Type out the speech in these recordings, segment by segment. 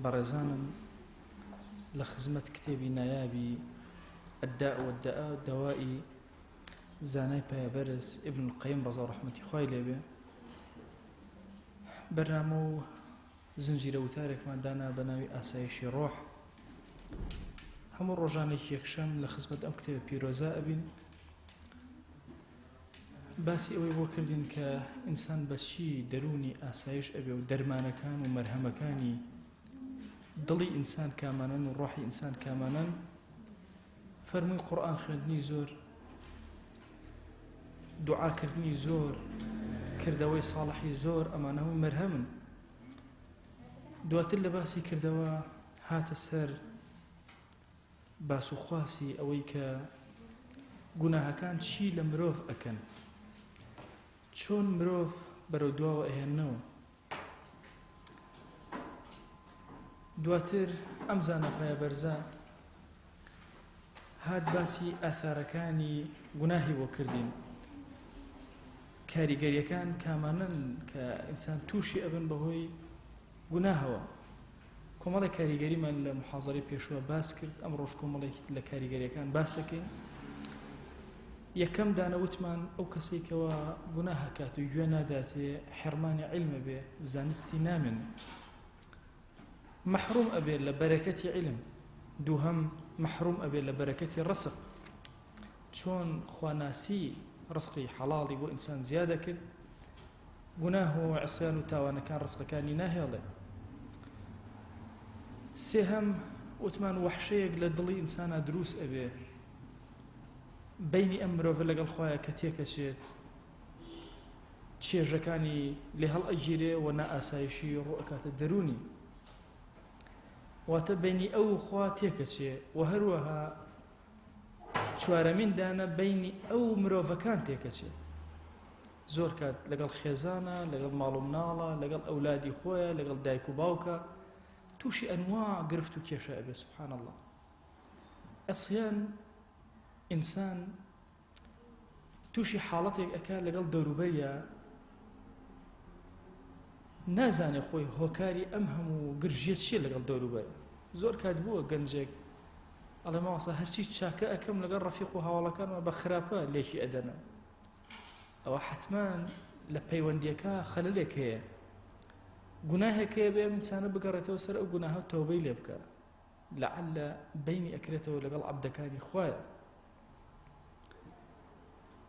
بەڕێزانم لە خزمەت کتێبی نایابی الداء والدواء دەوای زانای پایەبەرز ئیبن القەیم ڕەزا ڕەحمەتی خوای لێبێ بەرنامە و زنجیرە وتارێکمان دانا بە ناوی ئاسایشی ڕۆح. هەموو ڕۆژانێکی یەکشەم لە خزمەت ئەم کتێبە پیرۆزە ئەبین، باسی ئەوەی بۆ کردین کە ئینسان بەچی دەرونی ئاسایش ئەبێ و دەرمانەکان و مەرهەمەکانی دڵی ئینسان کامانن و ڕۆحی ئینسان کامانن. فەرمووی قورئان خوێندنی زۆر، دوعاکردنی زۆر، کردەوەی ساڵحی زۆر، ئەمانە هەمووی مەرهەمن. دواتر لە باسی کردەوە هاتە سەر باس و خواسی ئەوەی کە گوناهەکان چی لە مرۆڤ ئەکەن، چۆن مرۆڤ بەرەو دواوە ئەهێننەوە. دواتر ئەم زانە پایەبەرزە هات باسی ئاثارەکانی گوناهی بۆ کردین، کاریگەریەکان کامانن کە ئینسان تووشی ئەبن بەهۆی گوناهەوە. کۆمەڵی کاریگەریمان لە محاضەرەی پێشووە باس کرد، ئەم ڕۆژ کۆمەڵێکی لە کاریگەریەکان باسەکەین. یەکەم دانەوتمان ئەو کەسێکەوە گوناه هەکات و گوێ ناداتێ حرمانی عیلمە بێ، زانستی نامێن، محروم ئەبێ لە بەرەکەتی عیلم. دووهەم محروم ئەبێ لە بەرەکەتی ڕزق، چۆن خواناسی ڕزقی حەڵاڵی بۆ ئینسان زیادە کرد، گوناه و عصیان و تاوانەکان ڕزقەکانی ناهێڵێ. سێهەم وتمان وەحشەیەک لە دڵی ئینسانە دروست ئەبێ بینی ئەم مرۆڤە لەگەڵ خوایە کە تێکەچێت، چێژەکانی لێ هەڵ ئەگیرێ و نا ئاسایشی ڕوو ئەکاتە دەرونی، واتە بینی ئەو خوا تێکەچێ. و هەروەها چوارەمین دانە بینی ئەو مرۆڤەکان تێکەچێ، زۆر کات لەگەڵ خێزانە، لەگەڵ ماڵ و مناڵە، لەگەڵ ئەولادی خۆیە، لەگەڵ دایک و باوکە، تووشی ئەنواع گرفت و کێشە ئەبێ. سبحان الله. عصیان ئینسان تووشی حاڵەتێک ئەکا لەگەڵ دەوروبەریە، نازانێ خۆی هۆکاری ئەم هەموو گرژێت چیە لەگەڵ دەوروبەر. زۆر کات بووە گەنجێک ئەڵێ ماوەسا هەرچی چاکە ئەکەم لەگەڵ ڕەفیق و هاوڵەکانمە بە خراپە لێکی ئەدەنە. ئەوە حتمان لە پەیوەندیەکە خەلەلێک هەیە، گوناهێک هەیە بێ ئینسانە بگەڕێتەوە سەر ئەو گوناهە و تەوبەی لێ بکە، لەعەلە بینی ئەکرێتەوە لەگەڵ عەبدەکانی خوایە.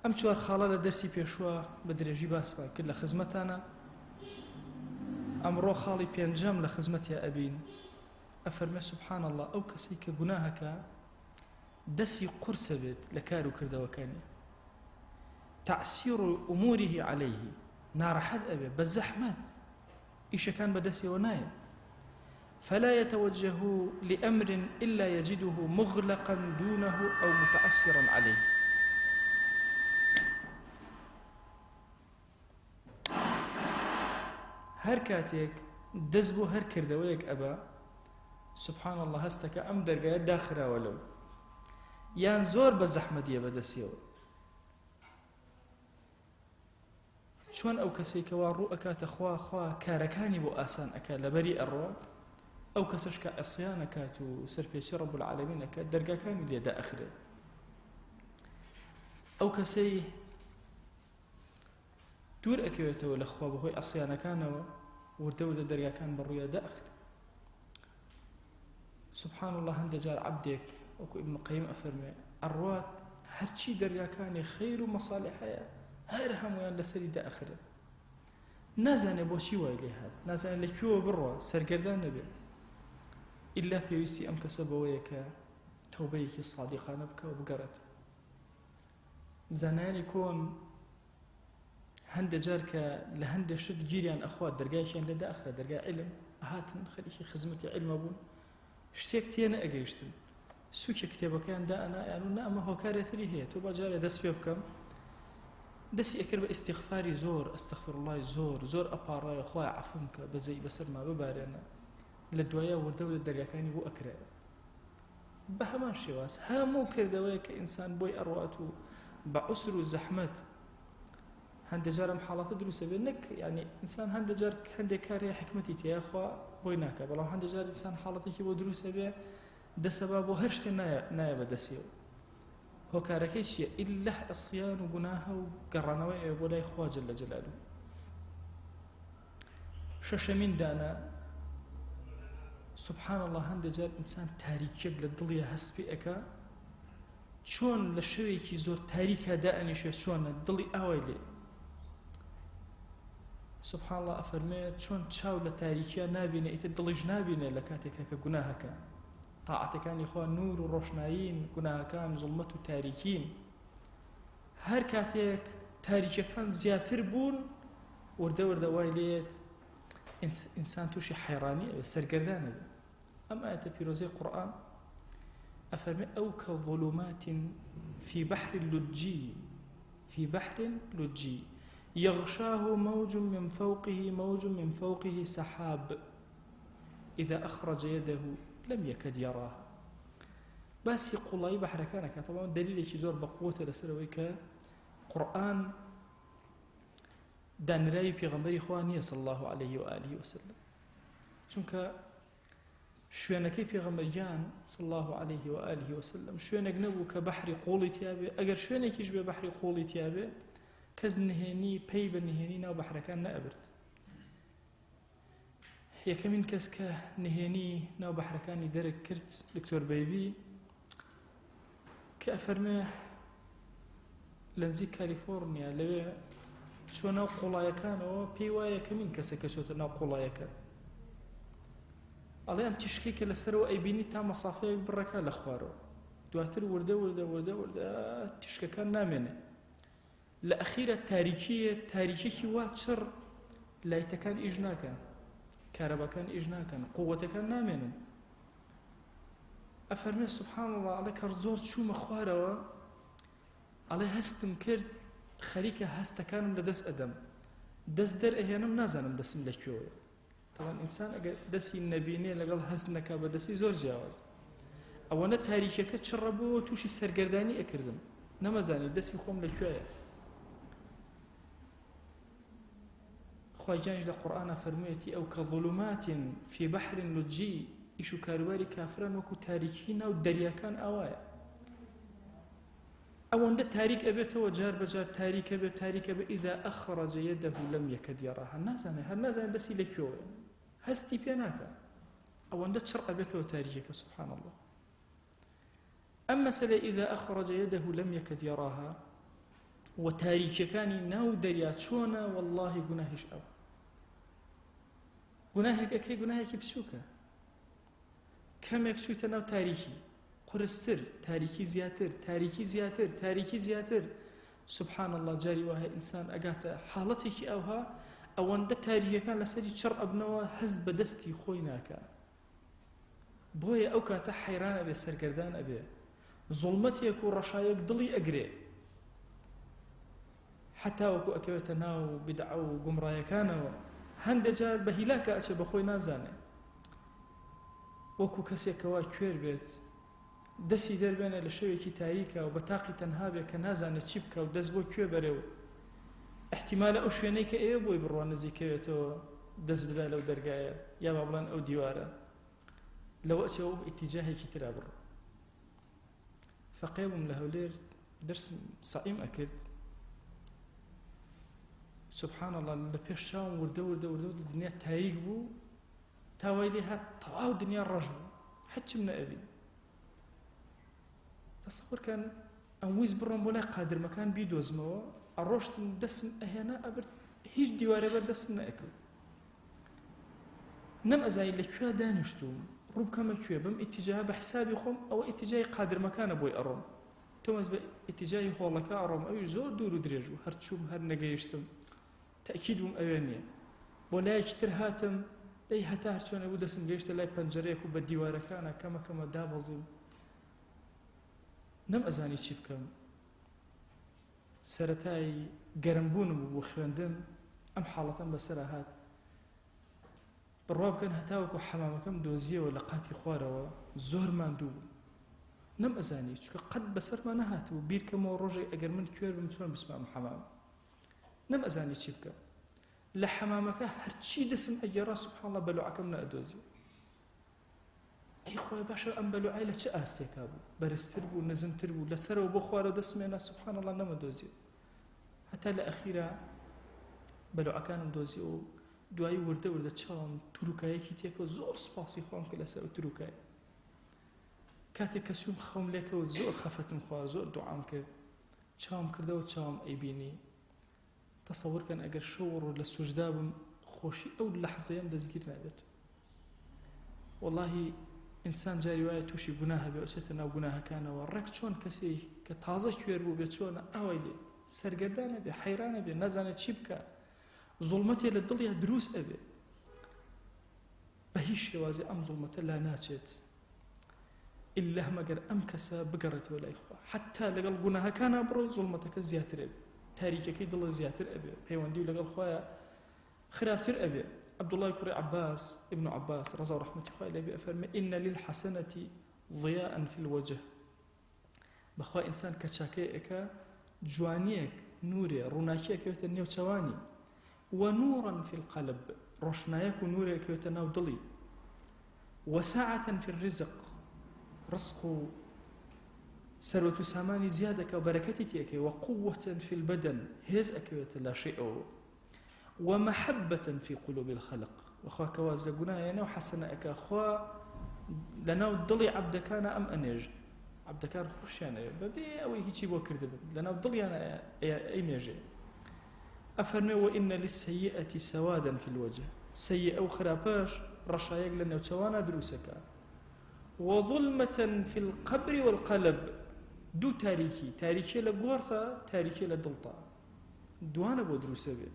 ئەم چوار خاڵە لە دەرسی پێشووە بە درێژی باسمان کرد لە خزمەتانە. ئەمڕۆ خاڵی پێنجەم لە خزمەتیا ئەبین. ئەفەرمێ سبحان الله ئەو کەسی کە گوناهەکە دەستی قورسە بێت لە کار و کردەوەکانی، تەعسیر ئوموریه عەلەیه، ناڕەحەت ئەبێ بە زەحمەت ئیشەکان بەدەستیەوە نایە. فلا يتوجه لأمر إلا يجده مغلقا دونه أو متعسرا عليه. هەر کاتێک دەست بۆ هەر کردەوەیەک ئەبا، سبحان الله هەستەکە ئەم دەرگایە داخراوە لەو، یان زۆر بە زەحمەتیە بەدەستیەوە. چۆن ئەو کەسێکەوە ڕوو ئەکاتە خوا کارەکانی بۆ ئاسان ئەکات لەبەری ئەڕۆ، ئەو کەسەش کە عصیان ئەکات و سەرپێچی ڕەب العالەمین ئەکات، دەرگاکانی لێدا ئەخرێت. ئەو کەسەی دوور ئەکەوێتەوە لە خوا بەهۆی عصیانەکانەوە، وردە دەرگاکان بەڕوویە داخرێت. سبحان الله هەندێک جار عەبدێک وەکو ئیبن القەیم ئەفەرمێ ئەڕوات هەرچی دەرگاکانی خەیر و مەصالح هەیە هەر هەمویان لەسەری داخرێت، نازانێ بۆچی وای لێ هات، نازانێ لەکوێوە بڕوا سەرگەردان نەبێت. ئیلا پێویستی ئەم کەسە بەوەیە کە تەوبەیەکی سادیقانە بکە و بگەڕێت. زانایانی کۆن هەندێک جار کە لە هەندێک شت گیریان ئەخوات دەرگایشیان لێ داخرا، دەرگای عیلم هاتن خەریکی خزمەتی عیلمە بوون، شتێک تێنە ئەگەیشتن، سووکە کتێبەکەیان دائەنایان و ئەمە هۆکارێتری هەیە، تۆ باجارێ دەست پێ بکەم. دەستی ئەکرد بە ئیستیغفاری زۆر، ئەستەغفیرڵڵای زۆر ئەپاڕایە، خوای عەفوم کە بەزەی بەسەرما ببارێنە. لە دوایە وردە دەرگاکانی بۆ ئەکرێت. بە هەمان شێواز هەموو کردەوەیە کە ئینسان بۆی ئەڕوات و بە عوسر و زەحمەت هەندێک جارم حاڵاتە دروستە بێت نەک یعنی ئینسان هەندێک جار هەندێک کارێ حکمەتی تێیە خوا بۆی ناکە بەڵام هەندێک جار ئینسان حاڵەتێکی بۆ دروستە بێ دەسەبا بۆ هەر شتێ نایە بەدەستیەوە هۆکارەکەی چییە ئیلا عصیان و گوناهە و گەڕانەوەی ئێوە بۆ لای خوا جەل جەلالوه شەشەمین دانە سبحان الله هەندێک جار ئینسان تاریکیەک لە دڵیە هەست پێ ئەکا چۆن لە شەوێکی زۆر تاریکە دائەنیشێ چۆنە دڵی ئاوای لێ سبحان الله ئەفەرمێت چۆن چاو لە تاریکیە نابینێ ئیتر دڵیش نابینێ لە کاتێکە کە گوناهەکە تاعەتەکانی خوا نور و ڕۆشنایین گوناهەکان زوڵمەت و تاریکین هەر کاتێک تاریکیەکان زیاتر بوون وردە وردە وای لێت ئینسان تووشی حەیڕانی ئەوێ سەرگەردانە بێ ئەم ئاەتە پیرۆزەی قورئان ئەفەرمێ ئەو كظلمات في بحر لجي يغشاه موج من فوقه سحاب إذا أخرج يده لم يكد يراها باسی قوڵایی بەحرەکانەکە طبعا دلیلێکی زۆر بەقووەتە لەسەرەوەی کە قورئان دانرایی پێغەمبەری خوا نییە صلی الله عليه وآله وسلم چونکە شوێنەکەی پێغەمبەریان صلی الله عليه وآله وسلم شوێنێک نەبوو کە بەحری قوڵی تیابێ ئەگەر شوێنێکیش بێ بەحری قوڵی تیابێ کەس نهێنی پێی بە نهێنی ناو بەحرەکان نەئەبرد یەکەمین کەس کە نهێنی ناو بەحرەکانی دەرک کرد دکتۆر بەیبی کە ئەفەرمێ لە نزیک کالیفۆرنیا لەوێ چۆ ناو قوڵایەکانەوە پێی وایە یەکەمین کەسە کە چۆتە ناو قوڵایەکە ئەڵێ ئەم تیشکەی کە لەسەرەوە ئەیبینی تا مەسافەیەک بڕەکە لە خوارەوە دواتر وردە تیشکەکان نامێنێ لە ئەخیرە تاریکیەکی وا چڕ لایتەکان ئیش ناکەن کارەباکان ئیش ناکەن قووەتەکان نامێنن ئەفەرمێ سبحان الله ئەڵێ کە زۆر چوومە خوارەوە ئەڵێ هەستم کرد خەریکە هەستەکانم لە دەست ئەدەم دەست دەرئەهێنم نازانم دەسم لەکوێوە طبعا ئینسان ئەگەر دەستی نەبینێ لەگەڵ هەست نەکا بە دەستی زۆر جیاواز ئەوەنە تاریکەکە چڕە بووە تووشی سەرگەردانی ئەکردم نەمەزانی دەستی خۆم لەکوێیە خوای جانش لە قورئانە فەرموویەتی ئەو كظلمات في بحر لجي ئیش و کاروباری کافران وەکو تاریکی ناو دەریاکان ئاوایە ئەوەندە تاریک ئەبێتەوە جار بەجار تاریکە بێ ئیذا ئەخرج يده لم يكد يراها هەر نازانێ دەستی لەکوێوە هەستی پێ ناکە ئەوەندە چڕ ئەبێتەوە تاریکەکە سبحان الله ئەم مەسەلە ئیذا ئەخرج يده لم يكد يراها و تاریکەکانی ناو دەریا چۆنە والله گوناهیش ئەوە گوناهێکەکەی گوناهێکی بچووکە کەمێک چوویتە ناو تاریکی قورستر تاریکی زیاتر سبحان الله جاری وایە ئینسان ئەگاتە حاڵەتێکی ئەوها ئەوەندە تاریکەکان لەسەری چڕ ئەبنەوە هەست بە دەستی خۆی ناکە بۆیە ئەو کاتە حەیران ئەبێ سەرگەردان ئەبێ زوڵمەتێک و ڕەشایەک دڵی ئەگرێ حتا وەکو ئەکەوێتە ناو بدعە و گومڕایەکانەوە هەندێک جار بە هیلاکە ئەچێ بەخۆی نازانێ وەکو کەسێکەوە کوێر بێت دەستی دەربێنە لە شەوێکی تاریکە و بە تاقی تەنها بێت کە نازانێت چی بکە و دەست بۆ کوێ بەرێەوە احتیمالە ئەو شوێنەی کە ئێوە بۆی بڕوان نزیکەوێتەوە دەست بدا لەو دەرگایە یا با بڵێن ئەو دیوارە لەوە ئەچێەوە ئیتیجاهێکی ترا بڕ فەقێبم لە هەولێر دەرسم سەعیم ئەکرد سبحان الله لە پێش چاوم وردە دنیا تاریک بوو تاوای لێ هات تەواو دنیا ڕەش بوو هەچم نەئەبین تەسەوڕکەن ئەم ویست بڕۆم بۆ لای قادرمەکان بیدۆزمەوە ئەڕۆشتم دەسم ئەهێنا ئەبرد هیچ دیوارە بەر دەسم نەئەکرد نەم ئەزایی لەکوێ دانیشتوم ڕوو بکەمە کوێ بم ئیتیجاها بە حسابی خۆم ئەوە ئیتیجای قادرمەکانە بۆی ئەڕۆم تۆمەز بە ئیتیجای هۆڵەکە ئەڕۆم ئەوی زۆر دوور و درێژ بوو هەر چووم هەر نەگەیشتم تأكيد بوم أوانية ولا يكتر هاتم دەی هەتا هەرچۆنە بوو دەسم گەیشتە لای پەنجەرەیەک و بە دیوارەکانە کەمە دابەزیم نەم ئەزانی چی بکەم سەرەتای گەرمبوونم بوو بۆ خوێندن ئەم حاڵەتەم بەسەرا هات بڕوا بکەن هەتاوەکو حەمامەکەم دۆزیەوە لە قاتی خوارەوە زۆر ماندوو بوو نەم ئەزانی چونکە قەت بەسەرمان نەهاتبوو بیرکەمەوە ڕۆژێک ئەگەر من کوێر بم چۆن بسمام حەمام نەم ئەزانی چی بکە لە حەمامەکە هەرچی دەسم ئەگەڕا سوبحان الله بەلوعەکەم نەئەدۆزی ئەی خۆی باشە ئەم بەلوعای لە چه ئاستێکا بوو بەرزتر بوو نزمتر بوو لەسەرەوە بۆ خوارەوە دەسمێنە سوبحان الله نەمەدۆزی هەتا لە ئەخیرا بەلوعەکانم دۆزی و دوایی وردە وردە چاوم تروکایەکی تێکەوە زۆر سوپاسی خۆم کە لەسەر تروکای کاتێک کە سوم خەوم لێکەوت زۆر خەفەتم خوارد زۆر دوعام کرد چاوم کردەوە چاوم ئەیبینی تەسەوڕکەن ئەگەر شەو ڕۆ لە سوژدا بم خۆشی ئەو لەحزەیەم دەستگیر نابێت واللهی ئینسان جاری وایە تووشی گوناه هەبێ ئەچێتە ناو گوناهەکانەوە ڕێک چۆن کەسێک کە تازە کوێر بوو بێت چۆنە ئەوەی لێ سەرگەردانە بێ حەیرانە بێ نازانێت چی بکە زوڵمەتێ لە دڵیا دروست ئەبێ بە هیچ شێوازێ ئەم زوڵمەتە لا ناچێت ئللا مەگەر ئەم کەسە بگەڕێتەوە لای خوا حتا لەگەڵ گوناهەکانە بڕۆی زوڵمەتەکە زیاتر ئەبێ تاریکەکەی دڵە زیاتر ئەبێ پەیوەندی و لەگەڵ خوایە خراپتر ئەبێ عبدالله کوڕی عباس ابن عباس رضا و رحمەتی خوای لێ بێ ئەفەرمێ ئین للحەسەنەة ضیاء في الوجه بەخوا ئینسان کە چاکەیەکە جوانیەک نورێ ڕووناکیەکەوێتە نێو چاوانی ونورا في القلب روشنايك ونورك يتناو ضلي وساعة في الرزق رزق سروة ساماني زيادة وبركتك وقوة في البدن هزءك لا شيء ومحبة في قلوب الخلق وخوا كواز لقناها يعني وحسنك أخوا لنا ضلي عبد كان أم أنيج عبد كان خوش يعني ببي أو هيجي بوكر دب لنا ضلي أنا أي نيجي أفرمي وإن للسيئة سوادا في الوجه سيئة وخراباش رشايق لنا وتوانا دروسك وظلمة في القبر والقلب دو تاريخي لقورتا تاريخي لدلطا دوانا بو دروسة بي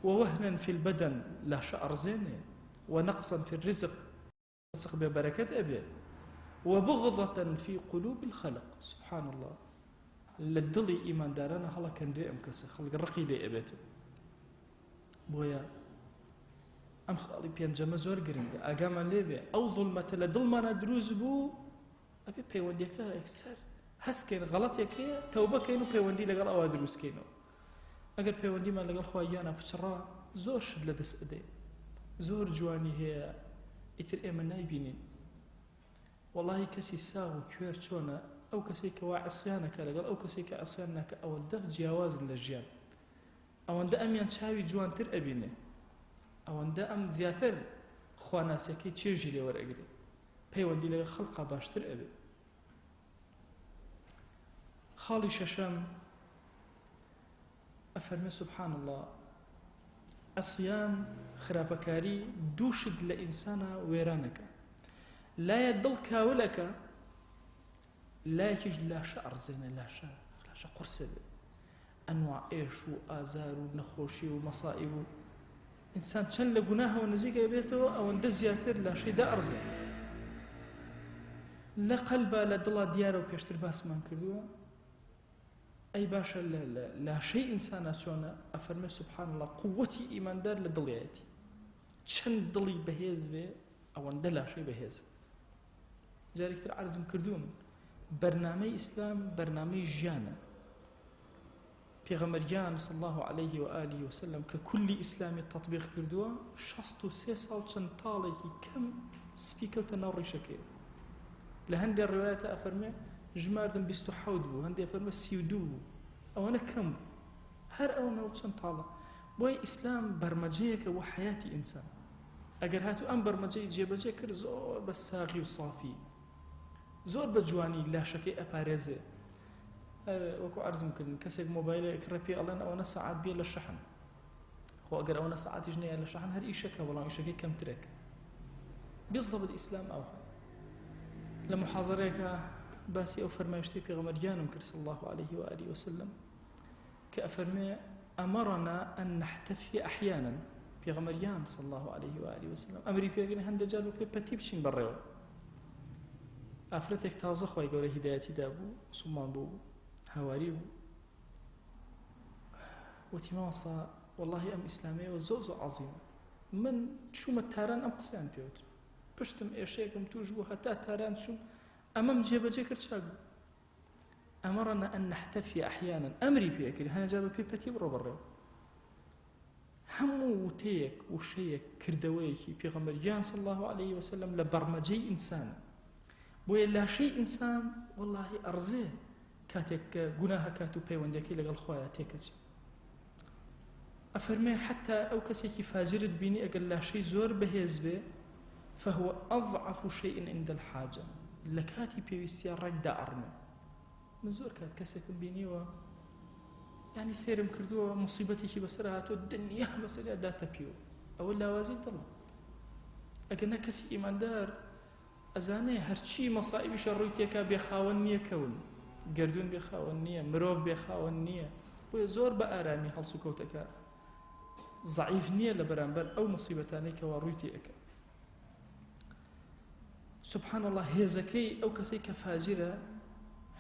ووهنا في البدن لا شعر زيني ونقصا في الرزق رزق ببركة أبي وبغضة في قلوب الخلق سبحان الله للدڵی ئیماندارانە هەڵە کەندێ ئەم کەسە خەڵک ڕقی لێ ئەبێت بۆیە ئەم خاڵی پێنجەمە زۆر گرنگە ئاگامان لێبێ ئەو زوڵمەتە لە دڵمانە دروست بوو ئەبێ پەیوەندیەکە یەکسەر هەستکەین غەڵەتێکەیە تەوبەکەین و پەیوەندی لەگەڵ ئەوە دروستکەینەوە ئەگەر پەیوەندیمان لەگەڵ خوا یانە پچڕا زۆر شت لە دەست ئەدەین زۆر جوانی هەیە ئیتر ئێمە نایبینین وەڵاهی کەسی ساغ و کوێر چۆنە ئەو کەسێک کەوا عسیانەکە لەگەڵ ئەو کەسێک کە عسیان ناکە ئەوەندە جیاوازن لە ژیان ئەوەندە ئەمیان چاوی جوانتر ئەبینێ ئەوەندە ئەم زیاتر خواناسیەکەی چێژی لێ وەرئەگرێ پەیوەندی لەگەڵ خەڵقا باشتر ئەبێ خاڵی شەشەم ئەفەرمێ سبحان الله عسیان خراپەکاری دووشت لە ئینسانە وێرانەکە لایە دڵ کاولەکە لایەکیش لاشە ئەڕزێنە لاشە قورسە بێ ئەنواع ئێش و ئازار و نەخۆشی و مەسائب و ئینسان چەند لە گوناهەوە نزیکە بێتەوە ئەوەندە زیاتر لاشەیدا ئەڕزێن لە قەلبە لە دڵا دیارە و پێشتر باسمان کردووە ئەی باشە لە لاشەی ئینسانە چۆنە ئەفەرمێ سبحان الله قووەتی ئیماندار لە دڵیەتی چەند دڵی بەهێز بێ ئەوەندە لاشەی بەهێز جارێکتر عەرزم کردووم بەرنامەی ئیسلام بەرنامەی ژیانە پێغەمبەریان صلی الله عليه و آله وسلم کە کولی ئیسلامی تەطبیق کردووە 63 ساڵ چەند تاڵێکی کەم سپی کەوتە ناو ڕیشەکەی لە هەندێک ڕوایەتە ئەفەرمێ ژماردن 27 بوو هەندێک ئەفەرمێ 32 بوو ئەوەنە کەم بوو هەر ئەوەنە چەند تاڵە بۆیە ئیسلام بەرمەجەیەکە بۆ حەیاتی ئینسان ئەگەر هاتوو ئەم بەرمەجەی جێبەجێ کرد زۆر بە ساغی و صافی زۆر بە جوانی لاشەکەی ئەپارێزێ وەکو عەرزم کردن کەسێک مۆبایلە کڕە پێ ئەڵێن ئەوەنە سەعات بێ لە شەحن خۆ ئەگەر ئەوەنە سەعاتیش نەیە لە شەحن هەر ئیشەکە بەڵام ئیشەکەی کەمترێکە بالضبط ئیسلام ئەوە لە محاضەرێکە باسی ئەو فەرمایشتەی پێغەمبەریانم کرد صلی الله عليه وآله وسلم کە ئەفەرمێ ئەمەڕەنا ئەن نەحتەفی ئەحیانا پێغەمبەریان صلی الله عليه وآله وسلم ئەمری پێگرن هەندێک جار بۆ پێ پەتی بچین بەڕێوە ئافرەتێک تازە خوای گەورە هیدایەتی دابوو سومان بوو هاواری بوو وتی ماوەسا واللهی ئەم ئیسلامەیەوە زۆر زۆر عەزیمە من چوومە تاران ئەم قسەیان پێوت پشتم ئێشەیەکم توش بوو هەتا تاران چوم ئەمەم جێبەجێ کرد چاک بوو ئەمەڕەنا ئەن نەحتەفی ئەحیانا ئەمری پێکرد هەنێک جار بە پێ پەتی بڕۆ بەڕێوە هەموو وتەیەک وشەیەک کردەوەیەکی پێغەمبەریان صلی الله عليه وسلم لە بەرمەجەی ئینسانە. بۆیە لاشەی ئینسان وەڵاهی ئەرزێ کاتێک کە گوناهە کات و پەیوەندەکەی لەگەڵ خۆیان تێکەچێت. ئەفەرمێ حتا ئەو کەسێکی فاجرت بینی ئەگەر لاشەی زۆر بەهێز بێ فهو أضعف شيء عند الحاجة لە کاتی پێویستیە ڕێکدا ئەڕمێ. من زۆر کات کەسێکم بینیوە یعنی سێرم کردووە مصیبەتێکی بەسەر هاتووە دنیا بەسەریا داتە پیوە، ئەوە لاوازی دڵە. ئەگەر نە کەسی ئیماندار ئەزانێ هەرچی مەسائبیشە ڕووی تێکا بێخاوەن نییە کەون، گردون بێخاوەن نییە، مرۆڤ بێخاوەن نییە، بۆیە زۆر بە ئارامی هەڵس و کەوتەکە ضعیف نییە لە بەرامبەر ئەو مصیبەتانەی کەوا ڕووی تێکە. سبحان الله هێزەکەی ئەو کەسەی کە فاجرە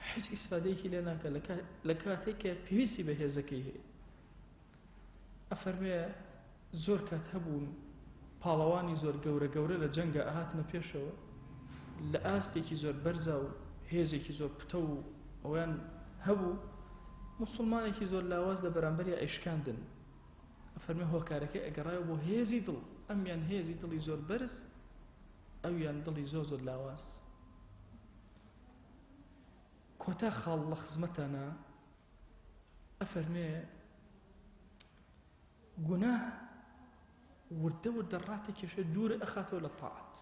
هیچ ئیسفادەیەکی لێ ناکە لە کاتێک کە پێویستی بە هێزەکەی هەیە. ئەفەرمێ زۆر کات هەبوون پاڵەوانی زۆر گەورە لە جەنگە ئەهاتنە پێشەوە لە ئاستێکی زۆر بەرزا و هێزێکی زۆر پتە و ئەویان هەبوو موسڵمانێکی زۆر لاواز لە بەرامبەری ئەیشکاندن. ئەفەرمێ هۆکارەکەی ئەگەڕایەوە بۆ هێزی دڵ، ئەمیان هێزی دڵی زۆر بەرز، ئەویان دڵی زۆر لاواز. کۆتا خاڵ لە خزمەتانە ئەفەرمێ گوناه وردە ڕاتێکێشە دوورە ئەخاتەوە لە تاعەت.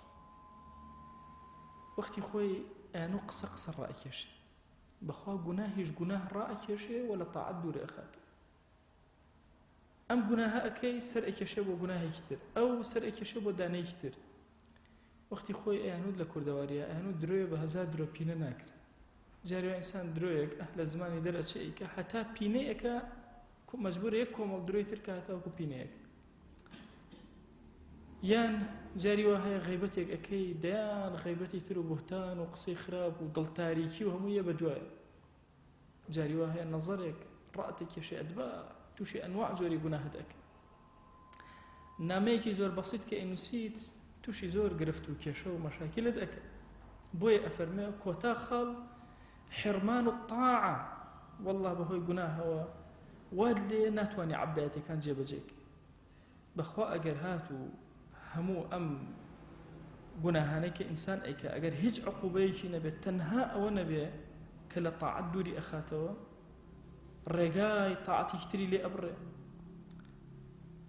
وەختی خۆی ئەیانوو قسە ڕائەکێشێ، بەخوا گوناهیش گوناه ڕائەکێشێ و لە تاعەت دوورە ئەخاتەوە. ئەم گوناهە ئەکەی سەر ئەکێشێ بۆ گوناهێکی تر، ئەو سەر ئەکێشێ بۆ دانەیەکی تر. وەختی خۆی ئەیانوت لە کوردەواریە ئەیانوت درۆیە بە 1000 درۆ پینە ناکرێت. جارێ ئینسان درۆیەک لە زمانی دەرەچەیکە هەتا پینەیەکە مەجبورە یەک کۆمەڵ درۆی تر کە هەتاوەکو پینەیەک. یان جاری وا هەیە غیبەتێک ئەکەی دەیان غیبەتی تر و بوهتان و قسەی خراپ و دڵتاریکی و هەموو یە بەدوایە. جاری وا هەیە نەزەرێک ڕاتێکێشێ ئەدبا تووشی ئەنواع جۆری گوناهت ئەکە. نامەیەکی زۆر بەسیط کە ئینووسیت تووشی زۆر گرفت و کێشە و مەشاکلت ئەکە. بۆیە ئەفەرمێ کۆتا خاڵ حرمان الطاعة والله بەهۆی گوناهەوە واد لێ ناتوانێ عەبدایەتەکان جێبەجێک. بەخوا ئەگەر هات و هەموو ئەم گوناهانەی کە ئینسان ئەیکە ئەگەر هیچ عقوبەیەکی نەبێت تەنها ئەوە نەبێ کە لە تاعەت دووری ئەخاتەوە ڕێگای تاعەتێکی تری لێ ئەبڕێ.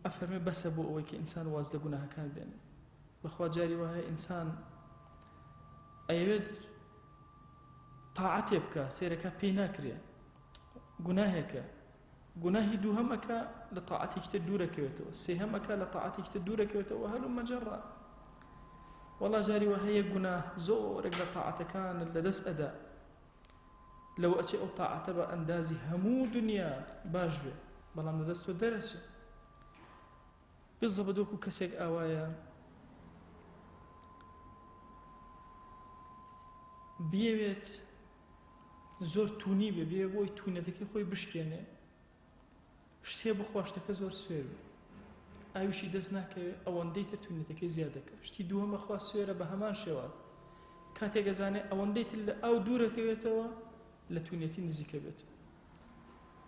ئەفەرمێ بەسە بۆ ئەوەی کە ئینسان واز لە گوناهەکان بێنێ. بەخوا جاری وایە ئینسان ئەیەوێت تاعەتێ بکە سێرەکە پێی ناکرێ، گوناهێکە، گوناهی دووهەمەکە لە تاعەتێکی تر دوورەکەوێتەوە، سێهەمەکە لە تاعەتێکی تر دوورەکەوێتەوە هەلومە جەڕە. وەڵا جاری وە هەیە گوناه زۆرێک لە تاعەتەکان لەدەست ئەدا لەو ئەچێ ئەو تاعەتە بە ئەندازی هەموو دنیا باش بێ بەڵام لەدەست تۆ دەرەچێ. بێزە بەدۆکو کەسێک ئاوایە بیەوێت زۆر توونی بێ بۆی توونەتەکەی خۆی بشکێنێ، شتێ بخوا شتەکە زۆر سوێر بێ، ئاویشی دەست ناکەوێت ئەوەندەی تر توونەتەکەی زیاد دەکە. شتی دووهەمە خوا سوێرە بە هەمان شێواز کاتێک ئەزانێ ئەوەندەی تر لە ئەو دوورەکەوێتەوە لە توونەتی نزیکە بێت.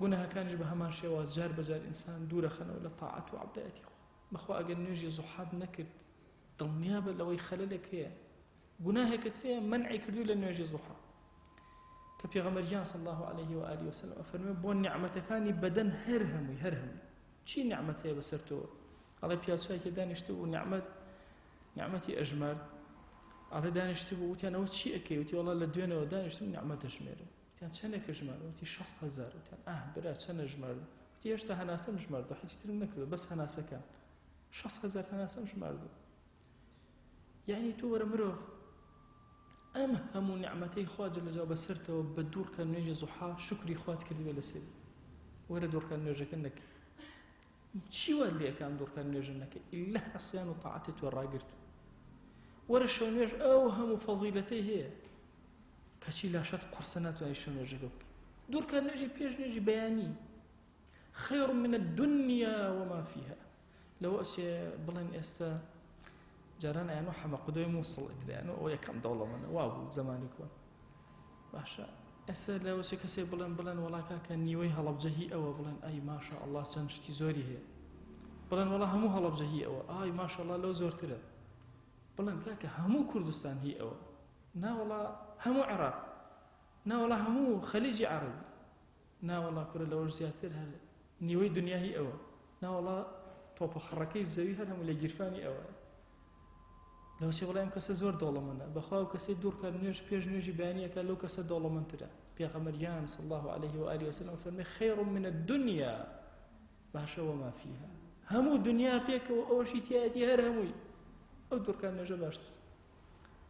گوناهەکانیش بە هەمان شێواز جار بەجار ئینسان دوورەخەنەوە لە تاعەت و عەبدایەتی خۆ. بەخوا ئەگەر نوێژی زوحات نەکرد دڵنیا بە لەوەی خەلەلێک هەیە، گوناهێکت هەیە منعی کردووی لە نوێژی زوحا کە پێغەمبەریان صلی الله عليه و آله وسلم ئەفەرمێ بۆ نیعمەتەکانی بەدەن هەر هەمووی چی نیعمەت هەیە بەسەر تۆ؟ ئەڵێ پیاوچاکێ دانیشتە بوو نیعمەتی ئەژمارد. ئەڵێ دانیشتە بوو وتیان ئەوە چی ئەکەی؟ وتی وەڵا لە دوێنەوە دانیشتم نیعمەت ئەژمێرم. وتیان چەندێکە ژمارد؟ وتی 600,000. وتیان برا چەندە ژمارد؟ وتی هێشتا هەناسەم ژماردووە هیچ ترم نەکردو بەس هەناسەکان 600,000 هەناسەم ژماردووە. یعنی تۆ وەرە مرۆڤ ئەم هەموو نیعمەتەی خوا جەلەجەلاوە بەسەرتەوە بە دوورکە نوێژی زوحا شکری خوات کردوێ لەسەری. وەرە دوورکە نوێژەکە نەکەی. چی وا لێ ئەکام دوورکە نوێژە نەکەی ئیلا عەسیان و تاعەتی تۆ ڕاگرتووە. وەرە شەو نوێژ ئەو هەموو فەزیلەتەی هەیە کەچی لاشات قورسە ناتوانانی شەو نوێژەکە بکەی. دوورکە نوێژی پێش نوێژی بەیانی خەیر من الدنيا وما فيها. لەوە ئەچێ بڵێن ئێستا جاران ئەیانوە حەمەقودۆی مووسڵ ئەترێنەوە ئەو یەکەم دەوڵەمەنە وا بوو زەمانی کۆن. باشە ئێستا لەوە چێ کەسێ بڵێن وەڵا کاکە نیوەی هەڵەبجە هی ئەوە بڵێن ئەی ماشا ئەڵڵا چەند شتی زۆری هەیە. بڵێن وەڵا هەموو هەڵەبجە هی ئەوە ئای ماشەڵڵا لەو زۆرترە بڵێن کاکە هەموو کوردستان هی ئەوە ناوەڵا هەموو عێراق ناوەڵا هەموو خەلیجی عەرەبی ناوەڵا کورە لەوەش زیاتر هەر نیوەی دنیا هی ئەوە ناوەڵا تۆپە خڕەکەی زەوی هەر هەموو لە گیرفانی ئەوە لەوەچێ وڵای ئەم کەسە زۆر دەوڵەمەندە بەخوا و کەسەی دوورکات نوێژ پێش نوێژی بەیانیەکە لەو کەسە دەوڵەمەندترە پێغەمبەریان صلی الله عليه وآله وسلم فەرمێ خەیر من الدنيا باشە وما فيها هەموو دنیا پێکەوە ئەوەشی تایەتی هەر هەمووی ئەو دوورکات نوێژە باشتر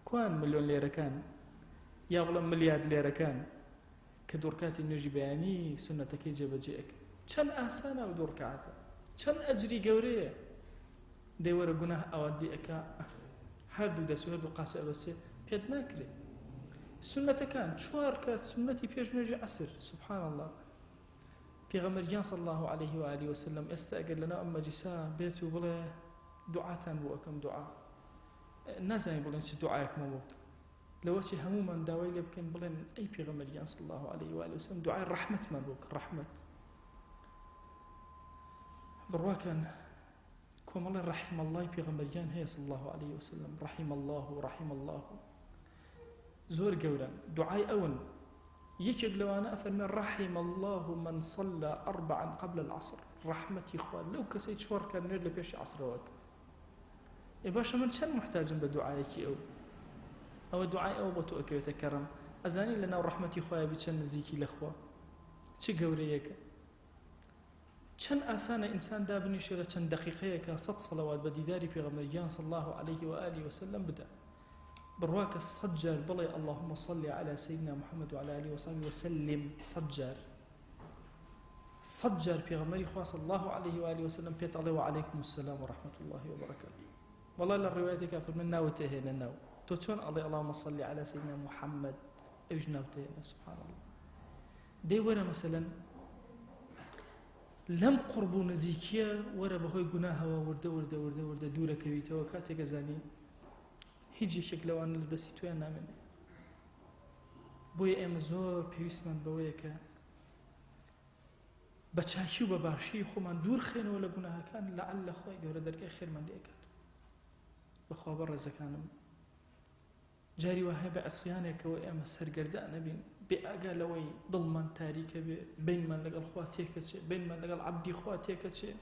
کوان ملیۆن لێرەکان یا بڵێم ملیارد لێرەکان کە دوورکاتی نوێژی بەیانی سونەتەکەی جێبەجێەکە چەند ئاسانە و دوورکاتە چەند ئەجری گەورەیە دەیوەرە گوناه ئەوەندی ئەکا هەردوو دەسو هەردوو قاسە ئەبەسێ پێت ناکرێت سنەتەکان چوار کات سنەتی پێش نوێژی عەسر سبحان الله پێغەمبەریان صلی الله عليه وآله وسلم ئێستا ئەگەر لەناو ئەم مەجلیسا بێت و بڵێ دوعاتان بۆ ئەکەم دوعا نازانین بڵێن چ دوعایەکمە بۆ لەوەچی هەمومان داوای لێ بکەین بڵێن ئەی پێغەمبەریان صلی الله عليه وآله وسلم دوعای ڕەحمەتمان بۆ بکە ڕەحمەت بڕواکەن كومال رحم الله بيغمبريان هي صلى الله عليه وسلم رحم الله زور قولا دعاء أول يكيق لو أنا أفرمي رحم الله من صلى 4 قبل العصر رحمتي إخوان لو كسيت شوار كان نير لبيش عصر وقت يا باشا من شان محتاج بدعائك أو دعاء أو بطوءك يتكرم أزاني لنا رحمتي إخوان بيشان نزيكي لأخوة چه قوريك چەند ئاسانە ئینسان دابنیشێرە چەند دەقیقەیەکە 100 سەڵەوات بە دیداری پێغەمبەریان صلی الله عليه وآله وسلم بدە بڕواکە 100 جار بڵێ اللهم صل على سيدنا محمد وعلى آله وصحبه وسلم 100 جار 100 جار پێغەمبەری خوا صلی الله عليه وآله وسلم پێت ئەڵێ وعليكم السلام ورحمة الله وبركاته والله لە ڕوايەتێکا فەرمێن ناوت هێنە ناو تۆ چۆن ئەڵێ اللهم صل على سيدنا محمد ئەویش ناوت هێنە سبحان الله دەی وەرە مەسەلەن لەم قورب و نزیکیە وەرە بەهۆی گوناهەوە وردە دوورەکەویتەوە کاتێک ئەزانی هیچ یەکێک لەوانە لە دەستی تۆیان نامێنێ بۆیە ئێمە زۆر پێویستمان بەوەیە کە بە چاکی و بە باشی خۆمان دوور خێنەوە لە گوناهەکان لەعەل خۆی گەورە دەرگای خێرمان لێ ئەکات بەخوا بەڕێزەکانم جاری وهەیە بە عەسیانێکەوە ئێمە سەرگەردە نەبین بێئاگا لەوەی دڵمان تاریکە بێ بینمان لەگەڵ خوا تێکەچێ بینمان لەگەڵ عەبدی خوا تێکەچێ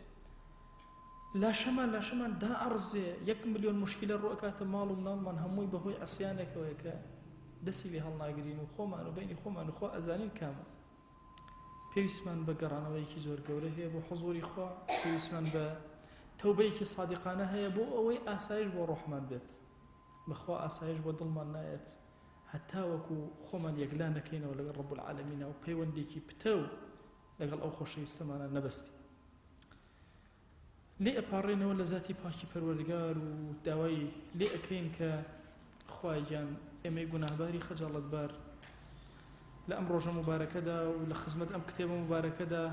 لاشەمان دا ئەڕزێ 1 ملیۆن مشکلە ڕوئەکاتە ماڵ و مناڵمان هەمووی بەهۆی عەسیانێکەوەیە کە دەستی لێ هەڵناگرین و خۆمان و بینی خۆمان و خوا ئەزانین کامە پێویستمان بە گەڕانەوەیەکی زۆر گەورە هەیە بۆ حوزوری خوا پێویستمان بە تەوبەیەکی صادقانە هەیە بۆ ئەوەی ئاسایش بۆ ڕۆحمان بێت بەخوا ئاسایش بۆ دڵمان نایەت هەتا وەکو خۆمان یەکلا نەکەینەوە لەگەڵ ڕەب العالەمینە و پەیوەندێکی پتە و لەگەڵ ئەو خۆشەویستەمانە نەبەستی لێ ئەپاڕێنەوە لە ذاتی پاکی پەروەردگار و داوای لێ ئەکەین کە خوای گیان ئێمەی گوناهباری خەجاڵەتبار لە ئەم ڕۆژە مبارەکەدا و لە خزمەت ئەم کتێبە مبارەکەدا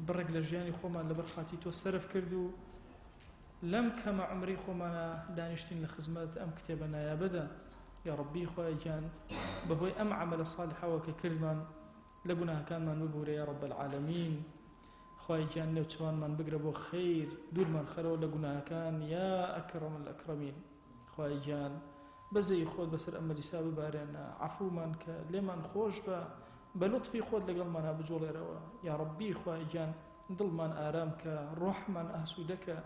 بڕێک لە ژیانی خۆمان لەبەر خاتی تۆ سەرف کرد و لەم کەمە عمری خۆمانە دانیشتین لە خزمەت ئەم کتێبە نایابەدا یا ربی خوای گیان بەهۆی ئەم عەمەلە صالحەوە کە کردمان لە گوناهەکانمان ببورە یا رب العالمین خوای گیان نێوچەوانمان بگرە بۆ خەیر دوورمان خەرەوە لە گوناهەکان یا ئەکرەم الئەکرەمین خوای گیان بەزەی خۆت بەسەر ئەم مەجلیسا ببارێنە عەفومان کە لێمان خۆش بە لوتفی خۆت لەگەڵمانە بجۆڵێرەوە یا ربی خوای گیان دڵمان ئارام کە ڕۆحمان ئاسوودەکە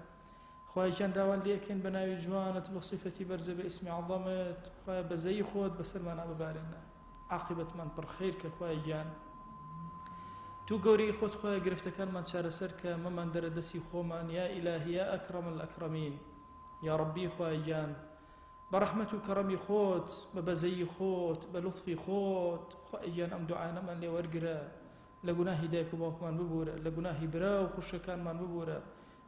خوای گیان داوان لێکەین بە ناوی جوانت بە صیفەتی بەرزە بە ئیسمی عەظەمت خوای بەزەی خۆت بەسەرمانە ببارێنە عاقبەتمان پڕ خەیر کە خوای گیان تو گەورەی خۆت خوای گرفتەکانمان چارەسەر کە مەمان دەرە دەستی خۆمان یا ئیلاهی یا ئەکرەم الئەکرەمین یا ربی خوای گیان بەڕەحمەت و کەڕەمی خۆت بە بەزەی خۆت بە لوتفی خۆت خوای گیان ئەم دوعانەمان لێ وەرگرە لە گوناهی دایک و باوکمان ببورە لە گوناهی برا و خوشەکانمان ببورە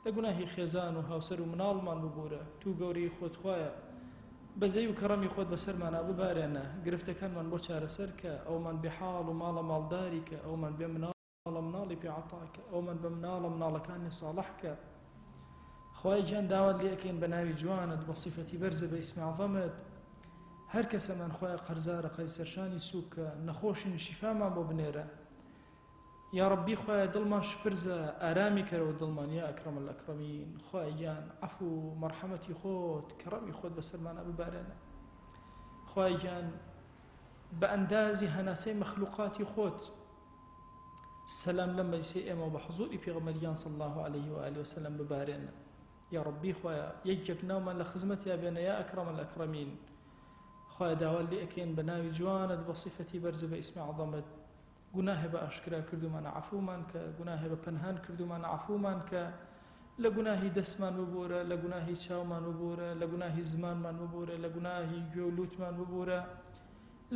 لە گوناهی خێزان و هاوسەر و مناڵمان ببورە تو گەورەی خۆت خوایە بەزەی و کەڕەمی خۆت بەسەرمانە ببارێنە گرفتەکانمان بۆ چارەسەر کە ئەومان بێحاڵ و ماڵە ماڵداری کە ئەومان بێ مناڵە مناڵی پێعەتاکە ئەومان بە مناڵە مناڵەکانی ساڵح کە خوای گیان داوات لێکەین بە ناوی جوانت بە صیفەتی بەرزە بە ئیسمی عەظەمت هەر کەسەمان خوای قەرزارە قەی سەرشانی سووکە نەخۆشین شیفامان بۆ بنێرە یا ربی خوای دڵمان شپرزە ئارامی کەرەوە دڵمان یا ئەکرەم الئەکرەمین خوای گیان عەفو و مەرحەمەتی خۆت کەڕەمی خۆت بەسەرمانە ببارێنە خوای گیان بە ئەندازی هەناسەی مەخلوقاتی خۆت سەلام لەم مەجلیسەی ئێمە بە حوزوری پێغەمبەریان صلی الله عليه و آله وسلم ببارێنە یا ربی خوایە یەک ناومان لە خزمەتیا بێنە یا ئەکرەم الئەکرەمین خوای داوا لێ ئەکەین بە ناوی جوانت بە صیفەتی بەرز بە ئیسمی عەظەمت گوناهێ بە ئاشکرا کردومانە عەفومان کە گوناهێ بە پەنهان کردومانە عەفومان کە لە گوناهی دەستمان ببورە لە گوناهی چاومان ببورە لە گوناهی زمانمان ببورە لە گوناهی گوێ و لوتمان ببورە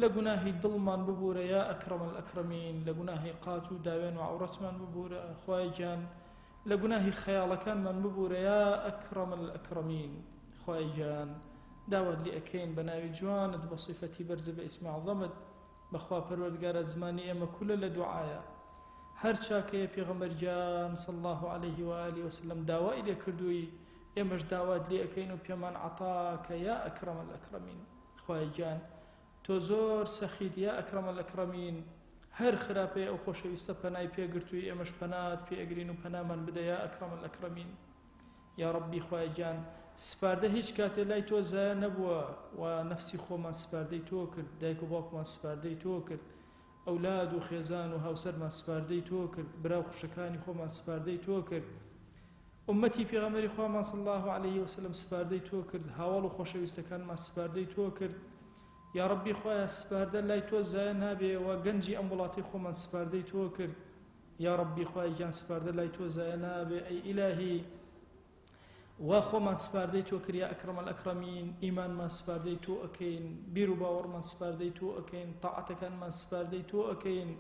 لە گوناهی دڵمان ببورە یا ئەکرەم الئەکرەمین لە گوناهی قات و داوێن و عەورەتمان ببورە خوای گیان لە گوناهی خەیاڵەکانمان ببورە یا ئەکرەم الئەکرەمین خوای گیان داوات لێ ئەکەین بە ناوی جوانت بە صیفەتی بەرز بە ئیسمی عەظەمت بەخوا پەروەردگارە زمانی ئێمە کولە لە دوعایە هەر چاکەیە پێغەمبەرگیان صلی الله عليه و آله وسلم داوای لێ کردووی ئێمەش داوات لێ ئەکەین و پێمان عەتاکە یا ئەکرەم الئەکرەمین خوای گیان تۆ زۆر سەخیت یا ئەکرەم الئەکرەمین هەر خراپەیە ئەو خۆشەویستە پەنای پێگرتووی ئێمەش پەنات پێئەگرین و پەنامان بدە یا ئەکرەم الئەکرەمین یا ربی خوای گیان سپاردە هیچ کاتێ لای تۆ زایە نەبووە و نەفسی خۆمان سپاردەی تۆ کرد دایک و باوکمان سپاردەی تۆ کرد ئەولاد و خێزان و هاوسەرمان سپاردەی تۆ کرد برا و خوشەکانی خۆمان سپاردەی تۆ کرد ئومەتی پێغەمبەری خوامان صلی الله عليه وسلم سپاردەی تۆ کرد هاوڵ و خۆشەویستەکانمان سپاردەی تۆ کرد یا ربی خوایە سپاردە لای تۆ زایە نابێ و گەنجی ئەم وڵاتی خۆمان سپاردەی تۆ کرد یا ربی خوای گیان سپاردە لای تۆ زایە نابێ ئەی ئیلاهی وا خۆمان سپاردەی تۆ کرد یا ئەکرەم الئەکرەمین ئیمانمان سپاردەی تۆ ئەکەین بیر و باوەڕمان سپاردەی تۆ ئەکەین تاعەتەکانمان سپاردەی تۆ ئەکەین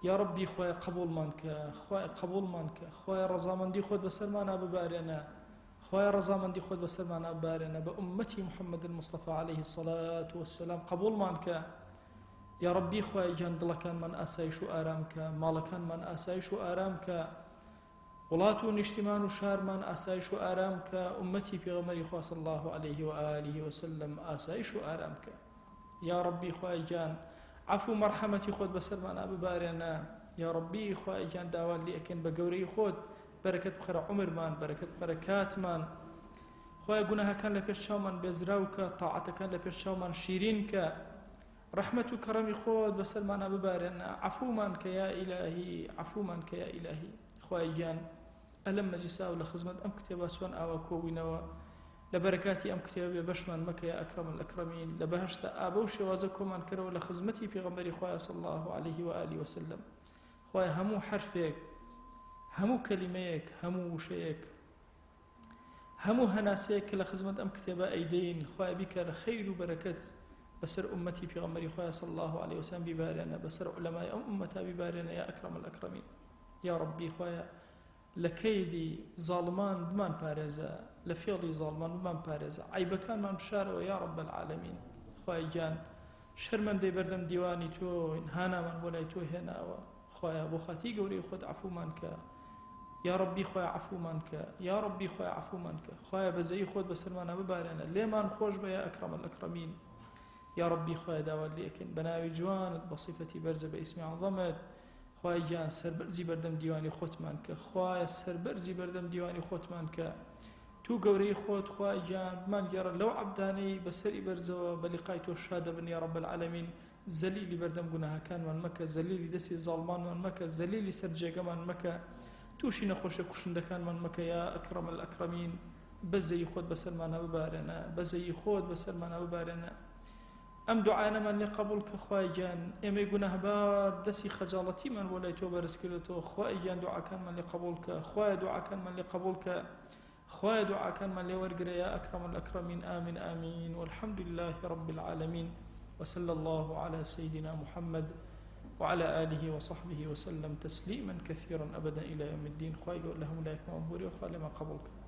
یا ربی خوایە قبوڵمان کە خوایە قبوڵمان کە خوایە ڕەزامەندی خۆت بەسەرمانە ببارێنە خوایە ڕەزامەندی خۆت بەسەرمانە ببارێنە بە ئومەتی محەممەد المصطفى عليه الصلاة والسلام قبوڵمان کە یا ربی خوایە گیان دڵەکانمان ئاسایش و ئارام کە ماڵەکانمان ئاسایش و ئارام کە وڵات و نیشتیمان و شارمان ئاسایش و ئارام کە ئومەتی پێغەمبەری خوا صلی الله عليه و آله وسلم ئاسایش و ئارام کە یا ربی خوای گیان عەفو و مەرحەمەتی خۆت بەسەرمانە ببارێنە یا ربی خوای گیان داوات لێ ئەکەین بە گەورەی خۆت بەرەکەت بخەرە عومرمان بەرەکەت بخەرە کاتمان خوای گوناهەکان لە پێش چاومان بێزراو کە تاعەتەکان لە پێش چاومان شیرین کە ڕەحمەت و کەڕەمی خۆت بەسەرمانە ببارێنە عەفومان کە یا ئیلاهی عەفومان کە یا ئیلاهی خوای گیان ئەلەم مەجلیسا و لە خزمەت ئەم کتێبە چۆن ئاوا کۆبووینەوە لە بەرەکاتی ئەم کتێبە بەشمان مەکە یا ئەکرەم الئەکرەمین لە بەهەشتە ئابە و شێوازە کۆمان کردەوە لە خزمەتی پێغەمبەری خوایە صلی الله عليه و آله وسلم خوای هەموو حرفێک هەموو کەلیمەیەک هەموو وشەیەک هەموو هەناسەیەک کە لە خزمەت ئەم کتێبە ئەیدەین خوای بیکەرە خەیر و بەرەکەت بەسەر ئومەتی پێغەمبەری خوایە صلی الله عليه وسلم بیبارێنە بەسەر عولەمای ئەم ئومەتا بیبارێنە یا ئەکرەم الئەکرەمین یا ربی خوایە لە کەیدی زاڵمان بمان پارێزە لە فێڵی زاڵمان بمان پارێزە عیبەکانمان بشارەوە یا رب العالمین خوای گیان شەرمەندەی بەردەم دیوانی تۆین هانامان بۆ لای تۆ هێناوە خوایە بۆ خاتی گەورەی خۆت عەفومان کە یا ربی خوایە عەفومان کە یا ربی خوایە عەفومان کە خوایە بەزەیی خۆت بەسەرمانە ببارێنە لێمان خۆش بە یا ئەکرەم الئەکرەمین یا ربی خوایە داوات لێ ئەکەین بە ناوی جوانت بە صیفەتی بەرزە بە ئیسمی عەظەمت خوای گیان سەربەرزی بەردەم دیوانی خۆتمان کە خوایە سەربەرزی بەردەم دیوانی خۆتمان کە تو گەورەی خۆت خوای گیان بمان گێڕە لەو عەبدانەی بەسەری بەرزەوە بە لیقای تۆ شادە بن یا رب العالمین زەلیلی بەردەم گوناهەکانمان مەکە زەلیلی دەستی زاڵمانمان مەکە زەلیلی سەر جێگەمان مەکە تووشی نەخۆشە کوشندەکانمان مەکە یا ئەکرەم الئەکرەمین بەزەیی خۆت بەسەرمانە ببارێنە بەزەیی خۆت بەسەرمانە ببارێنە ئەم دوعانەمان لێ قبول کە خوای گیان ئێمەی گوناهبار دەستی خەجاڵەتیمان بۆ لای تۆ بەرز کردێتەوە خوای گیان دوعاکانمان لێ قبول کە خوایە دوعاکانمان لێ قبول کە خوایە دوعاکانمان لێ وەرگرە یا ئەکرەم الئەکرەمین ئامین ئامین والحمد لله رب العالمين وصلى الله على سيدنا محمد وعلى آله وصحبه وسلم تسليما كثيرا أبدا إلى يوم الدين خواهي لهم لا يكون مبوري وخالي ما قبولك